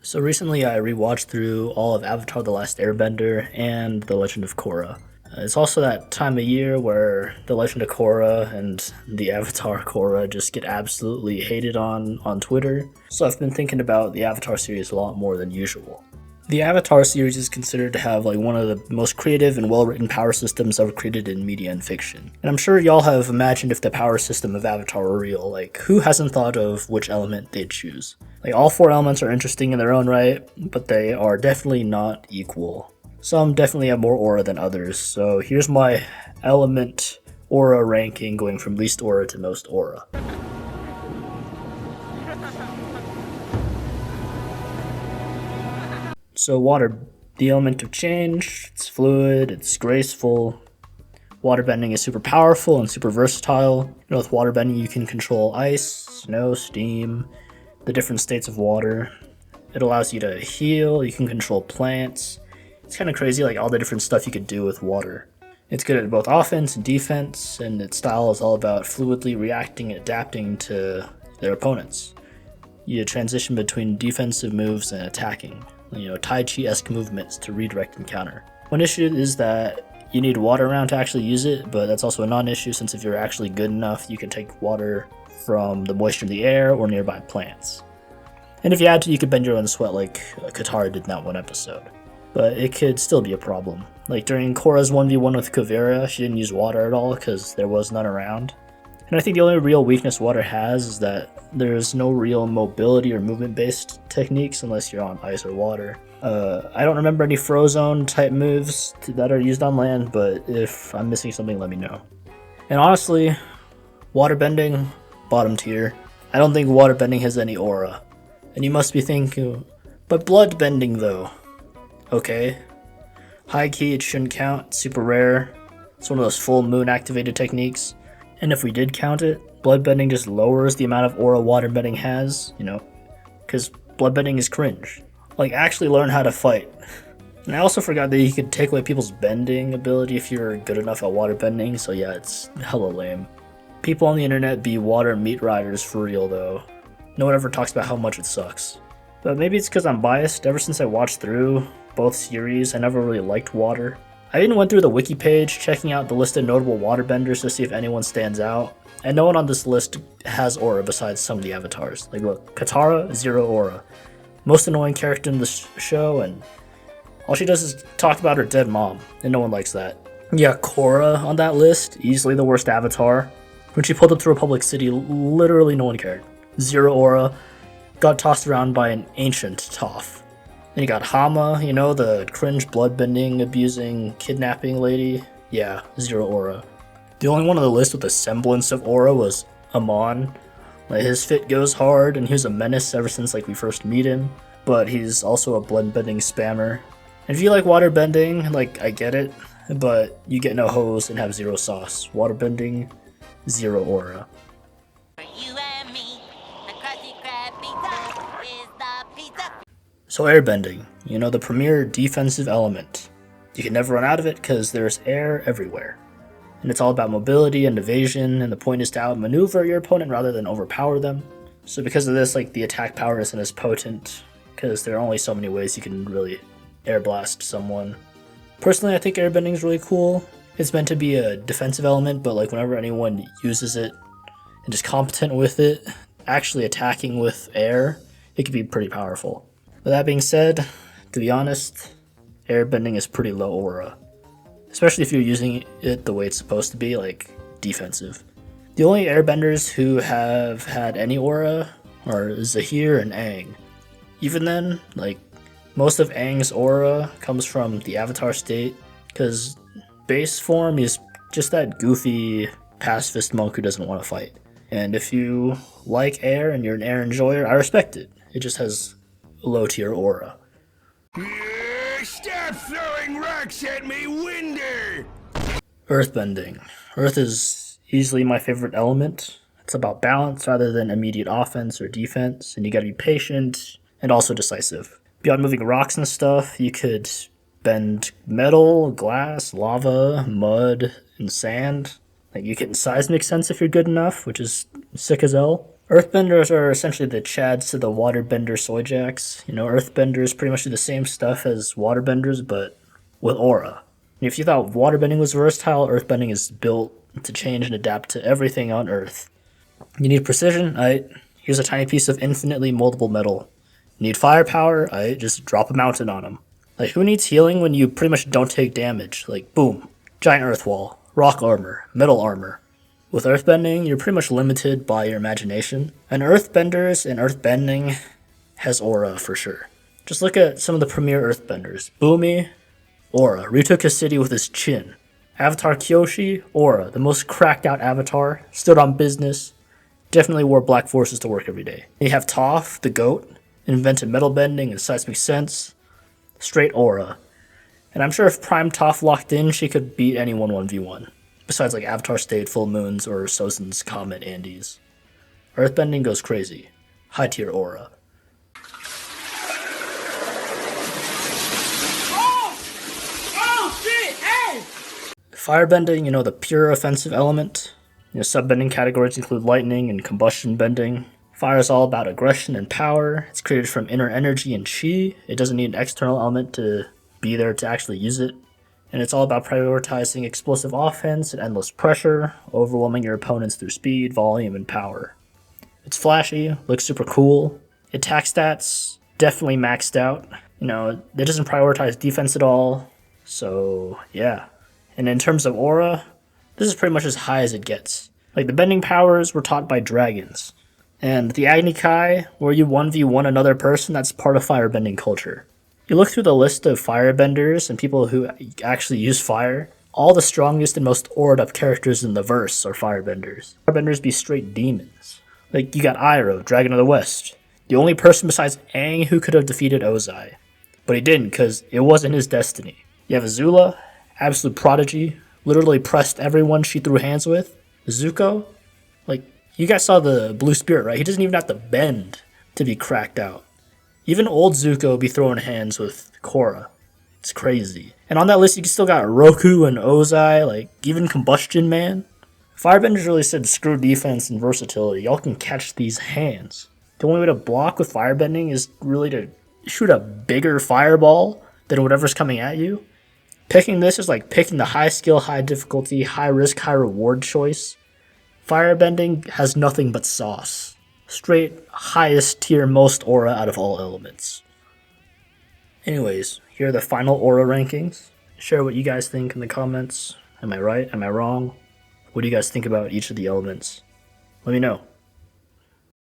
So recently I rewatched through all of Avatar The Last Airbender and The Legend of Korra. It's also that time of year where The Legend of Korra and the Avatar Korra just get absolutely hated on Twitter. So I've been thinking about the Avatar series a lot more than usual. The Avatar series is considered to have one of the most creative and well-written power systems ever created in media and fiction. And I'm sure y'all have imagined if the power system of Avatar were real, who hasn't thought of which element they'd choose? All four elements are interesting in their own right, but they are definitely not equal. Some definitely have more aura than others, so here's my element aura ranking going from least aura to most aura. So water, the element of change, it's fluid, it's graceful. Waterbending is super powerful and super versatile. With waterbending you can control ice, snow, steam, the different states of water. It allows you to heal, you can control plants. It's kind of crazy all the different stuff you could do with water. It's good at both offense and defense, and its style is all about fluidly reacting and adapting to their opponents. You transition between defensive moves and attacking, Tai Chi-esque movements to redirect and counter. One issue is that you need water around to actually use it, but that's also a non-issue since if you're actually good enough, you can take water from the moisture in the air or nearby plants. And if you had to, you could bend your own sweat like Katara did in that one episode. But it could still be a problem. During Korra's 1v1 with Kuvira, she didn't use water at all because there was none around. And I think the only real weakness water has is that there's no real mobility or movement-based techniques unless you're on ice or water. I don't remember any Frozone type moves that are used on land, but if I'm missing something, let me know. And honestly, waterbending, bottom tier. I don't think waterbending has any aura. And you must be thinking, but bloodbending though? Okay. High key, it shouldn't count, it's super rare. It's one of those full moon activated techniques. And if we did count it, bloodbending just lowers the amount of aura waterbending has, because bloodbending is cringe. Actually learn how to fight. And I also forgot that you could take away people's bending ability if you're good enough at waterbending, so yeah, it's hella lame. People on the internet be water meat riders for real though. No one ever talks about how much it sucks. But maybe it's because I'm biased. Ever since I watched through both series, I never really liked water. I even went through the wiki page, checking out the list of notable waterbenders to see if anyone stands out. And no one on this list has aura besides some of the avatars. Look, Katara, 0 aura. Most annoying character in the show, and all she does is talk about her dead mom, and no one likes that. Yeah, Korra on that list, easily the worst avatar. When she pulled up to Republic City, literally no one cared. 0 aura, got tossed around by an ancient Toph. Then you got Hama, the cringe bloodbending, abusing, kidnapping lady. Yeah, 0 aura. The only one on the list with a semblance of aura was Amon. His fit goes hard, and he was a menace ever since we first meet him. But he's also a bloodbending spammer. And if you like waterbending, I get it, but you get no hose and have 0 sauce. Waterbending, 0 aura. So airbending, the premier defensive element. You can never run out of it because there's air everywhere. And it's all about mobility and evasion, and the point is to outmaneuver your opponent rather than overpower them. So because of this, the attack power isn't as potent, because there are only so many ways you can really air blast someone. Personally, I think airbending is really cool. It's meant to be a defensive element, but whenever anyone uses it and is competent with it, actually attacking with air, it can be pretty powerful. With that being said, to be honest, airbending is pretty low aura. Especially if you're using it the way it's supposed to be, defensive. The only airbenders who have had any aura are Zahir and Aang. Even then, most of Aang's aura comes from the Avatar state, because base form is just that goofy pacifist monk who doesn't want to fight. And if you like air and you're an air enjoyer, I respect it. It just has a low tier aura. Stop throwing rocks at me, Winder! Earthbending. Earth is easily my favorite element. It's about balance rather than immediate offense or defense, and you gotta be patient and also decisive. Beyond moving rocks and stuff, you could bend metal, glass, lava, mud, and sand. You get seismic sense if you're good enough, which is sick as hell. Earthbenders are essentially the Chads to the Waterbender Soyjacks. Earthbenders pretty much do the same stuff as Waterbenders, but with aura. And if you thought Waterbending was versatile, Earthbending is built to change and adapt to everything on Earth. You need precision? Alright, here's a tiny piece of infinitely moldable metal. You need firepower? Alright, just drop a mountain on them. Like, who needs healing when you pretty much don't take damage? Like, boom, giant earth wall, rock armor, metal armor. With earthbending, you're pretty much limited by your imagination. And earthbenders and earthbending has aura for sure. Just look at some of the premier earthbenders. Boomy, aura, retook his city with his chin. Avatar Kyoshi, aura, the most cracked out avatar, stood on business, definitely wore black forces to work every day. You have Toph, the goat, invented metal bending and seismic sense, straight aura. And I'm sure if Prime Toph locked in, she could beat anyone 1v1. Besides like Avatar State, Full Moons, or Sozin's Comet Andes. Earthbending goes crazy. High tier aura. Oh shit! Hey! Firebending, the pure offensive element. Subbending categories include lightning and combustion bending. Fire is all about aggression and power. It's created from inner energy and chi. It doesn't need an external element to be there to actually use it. And it's all about prioritizing explosive offense and endless pressure, overwhelming your opponents through speed, volume, and power. It's flashy, looks super cool. Attack stats, definitely maxed out. It doesn't prioritize defense at all. So, yeah. And in terms of aura, this is pretty much as high as it gets. Like, the bending powers were taught by dragons. And the Agni Kai, where you 1v1 another person, that's part of firebending culture. You look through the list of firebenders and people who actually use fire, all the strongest and most aured up characters in the verse are firebenders. Firebenders be straight demons. Like, you got Iroh, Dragon of the West, the only person besides Aang who could have defeated Ozai. But he didn't, because it wasn't his destiny. You have Azula, absolute prodigy, literally pressed everyone she threw hands with. Zuko, like, you guys saw the blue spirit, right? He doesn't even have to bend to be cracked out. Even old Zuko be throwing hands with Korra. It's crazy. And on that list, you still got Roku and Ozai, like, even Combustion Man. Firebenders really said screw defense and versatility. Y'all can catch these hands. The only way to block with firebending is really to shoot a bigger fireball than whatever's coming at you. Picking this is like picking the high skill, high difficulty, high risk, high reward choice. Firebending has nothing but sauce. Straight, highest tier, most aura out of all elements. Anyways, here are the final aura rankings. Share what you guys think in the comments. Am I right? Am I wrong? What do you guys think about each of the elements? Let me know.